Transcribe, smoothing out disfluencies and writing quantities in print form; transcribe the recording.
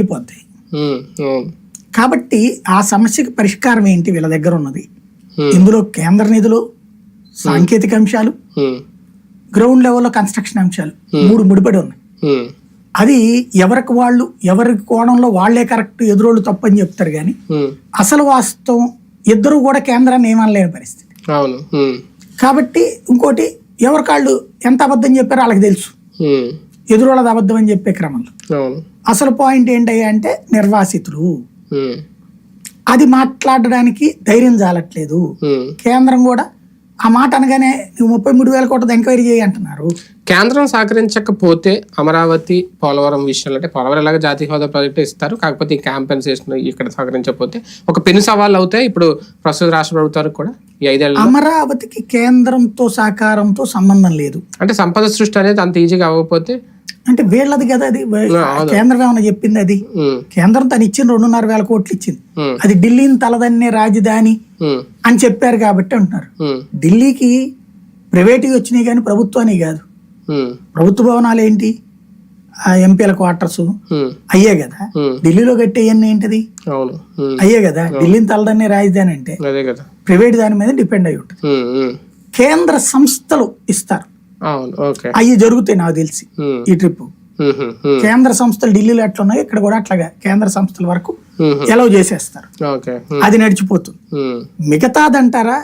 వెళ్ళిపోతాయి. కాబట్టి ఆ సమస్యకి పరిష్కారం ఏంటి వీళ్ళ దగ్గర ఉన్నది? ఇందులో కేంద్ర నిధులు, సాంకేతిక అంశాలు, గ్రౌండ్ లెవెల్లో కన్స్ట్రక్షన్ అంశాలు 3 ముడిపడి ఉన్నాయి. అది ఎవరికి వాళ్ళు ఎవరి కోణంలో వాళ్లే కరెక్ట్, ఎదురోళ్ళు తప్పని చెప్తారు కానీ అసలు వాస్తవం ఇద్దరు కూడా కేంద్రాన్ని ఏమనలేని పరిస్థితి. కాబట్టి ఇంకోటి ఎవరికాళ్ళు ఎంత అబద్ధం చెప్పారో వాళ్ళకి తెలుసు, ఎదురోళ్ళది అబద్ధం అని చెప్పే క్రమంలో అసలు పాయింట్ ఏంటయ్యా అంటే నిర్వాసితులు. అది మాట్లాడడానికి ధైర్యం చాలట్లేదు. కేంద్రం కూడా ఆ మాట అనగానే నువ్వు 33,000 కోట్ల ఎంక్వైరీ చేయి అంటున్నారు. కేంద్రం సహకరించకపోతే అమరావతి పోలవరం విషయంలో, అంటే పోలవరం ఎలాగ జాతీయ హోదా ప్రాజెక్టు ఇస్తారు, కాకపోతే ఈ కాంపెన్సేషన్ ఇక్కడ సహకరించకపోతే ఒక పెను సవాళ్ళు అవుతాయి ఇప్పుడు ప్రస్తుత రాష్ట్ర ప్రభుత్వానికి కూడా ఈ 5 ఏళ్ళలో. అమరావతికి కేంద్రంతో సహకారంతో సంబంధం లేదు. అంటే సంపద సృష్టి అనేది అంత ఈజీగా అవ్వకపోతే అంటే వీళ్ళది కదా, అది కేంద్రం ఏమన్నా చెప్పింది? అది కేంద్రం తను ఇచ్చింది 2,500 కోట్లు ఇచ్చింది. అది ఢిల్లీని తలదన్నే రాజధాని అని చెప్పారు కాబట్టి అంటున్నారు. ఢిల్లీకి ప్రైవేట్ వచ్చినాయి కానీ ప్రభుత్వానికి కాదు. ప్రభుత్వ భవనాలు ఏంటి? ఆ ఎంపీల క్వార్టర్స్ అయ్యే కదా. ఢిల్లీలో కట్టేయన్నీ ఏంటిది? అయ్యే కదా. ఢిల్లీని తలదన్నే రాజధాని అంటే ప్రైవేట్ దాని మీద డిపెండ్ అయి ఉంటుంది. కేంద్ర సంస్థలు ఇస్తారు, అవి జరుగుతాయి నాకు తెలిసి. ఈ ట్రిప్ కేంద్ర సంస్థలు ఢిల్లీలో ఎట్లా ఉన్నాయో ఇక్కడ కూడా అట్లాగా కేంద్ర సంస్థల వరకు ఎలవ్ చేసేస్తారు, అది నడిచిపోతుంది. మిగతాదంటారా